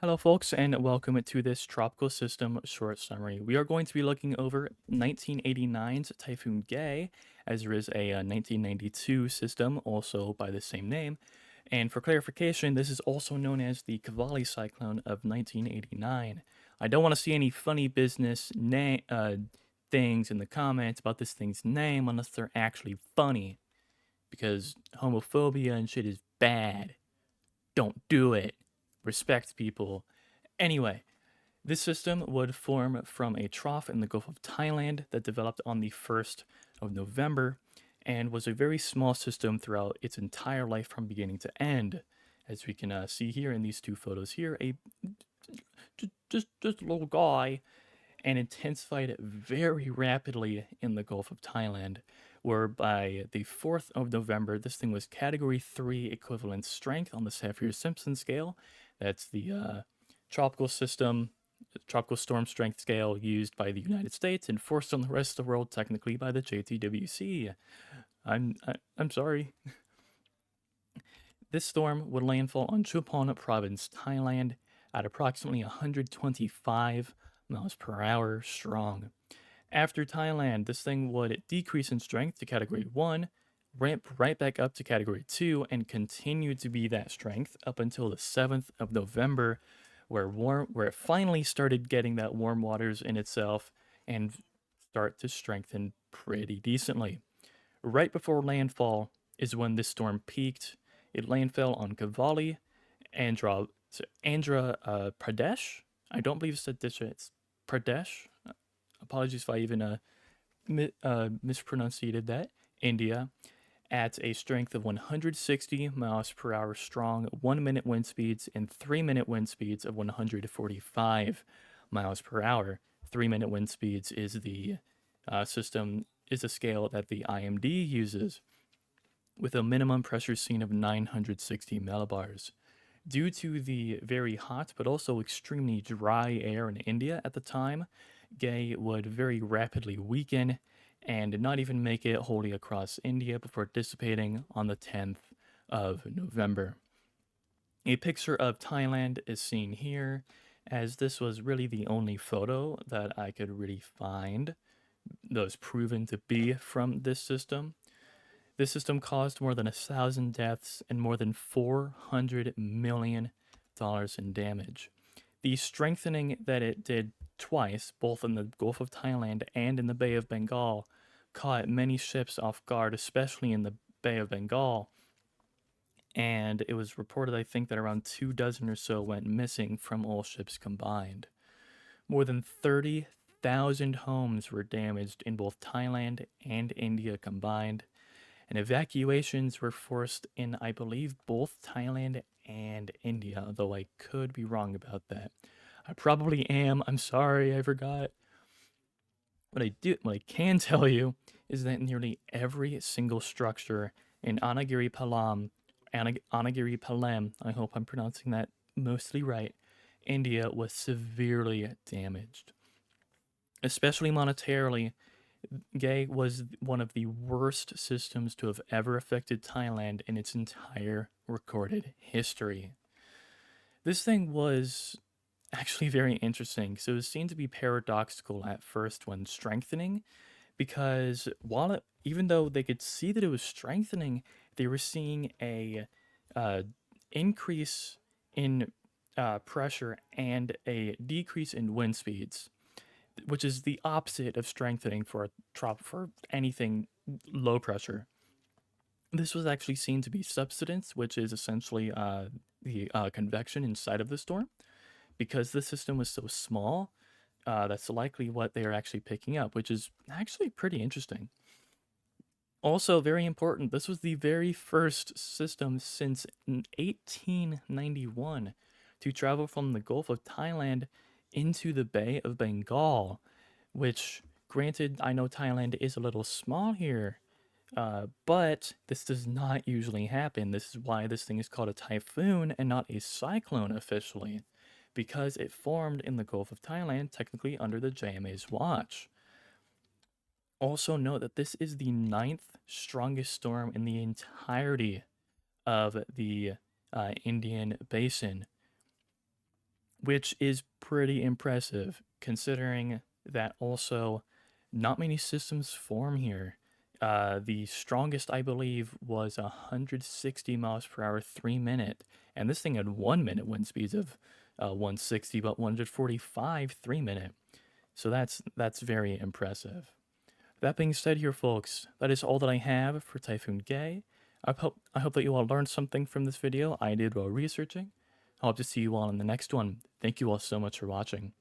Hello, folks, and welcome to this tropical system short summary. We are going to be looking over 1989's Typhoon Gay, as there is a 1992 system also by the same name. And for clarification, this is also known as the Cavalli Cyclone of 1989. I don't want to see any funny business things in the comments about this thing's name unless they're actually funny, because homophobia and shit is bad. Don't do it. Respect people. Anyway, this system would form from a trough in the Gulf of Thailand that developed on the 1st of November and was a very small system throughout its entire life from beginning to end. As we can see here in these two photos here, just a little guy, and intensified very rapidly in the Gulf of Thailand, where by the 4th of November, this thing was Category 3 equivalent strength on the Saffir-Simpson scale. That's the tropical system, tropical storm strength scale used by the United States and forced on the rest of the world technically by the JTWC. I'm sorry. This storm would landfall on Chumphon Province, Thailand, at approximately 125 miles per hour strong. After Thailand, this thing would decrease in strength to Category 1, ramp right back up to Category 2, and continue to be that strength up until the 7th of November, where it finally started getting that warm waters in itself and start to strengthen pretty decently. Right before landfall is when this storm peaked. It landfell on Cavalli, Andhra Pradesh. I don't believe it's Pradesh. Apologies if I even mispronounced that. India, at a strength of 160 miles per hour strong, 1 minute wind speeds, and 3 minute wind speeds of 145 miles per hour. 3 minute wind speeds is the system is a scale that the IMD uses, with a minimum pressure seen of 960 millibars. Due to the very hot but also extremely dry air in India at the time, Gay would very rapidly weaken and not even make it wholly across India before dissipating on the 10th of November. A picture of Thailand is seen here, as this was really the only photo that I could really find that was proven to be from this system. This system caused more than 1,000 deaths and more than $400 million in damage. The strengthening that it did twice, both in the Gulf of Thailand and in the Bay of Bengal, caught many ships off guard, especially in the Bay of Bengal. And it was reported, I think, that around 24 or so went missing from all ships combined. More than 30,000 homes were damaged in both Thailand and India combined, and evacuations were forced in, I believe, both Thailand and India, though I could be wrong about that. I probably am. I'm sorry, I forgot. What I can tell you is that nearly every single structure in Anagiri Palam, I hope I'm pronouncing that mostly right, India was severely damaged. Especially monetarily, Gay was one of the worst systems to have ever affected Thailand in its entire recorded history. This thing was actually very interesting. So it was seen to be paradoxical at first when strengthening, because even though they could see that it was strengthening, they were seeing a uh, increase in pressure and a decrease in wind speeds, which is the opposite of strengthening for for anything low pressure. This was actually seen to be subsidence, which is essentially the convection inside of the storm. Because the system was so small, that's likely what they are actually picking up, which is actually pretty interesting. Also, very important, this was the very first system since 1891 to travel from the Gulf of Thailand into the Bay of Bengal, which, granted, I know Thailand is a little small here, but this does not usually happen. This is why this thing is called a typhoon and not a cyclone officially, because it formed in the Gulf of Thailand, technically under the JMA's watch. Also, note that this is the ninth strongest storm in the entirety of the Indian basin, which is pretty impressive considering that also not many systems form here. The strongest, I believe, was 160 miles per hour, 3 minute, and this thing had 1 minute wind speeds of 160, but 145 3 minute. So that's very impressive. That being said, here, folks, that is all that I have for Typhoon Gay. I hope that you all learned something from this video. I did while researching. I hope to see you all in the next one. Thank you all so much for watching.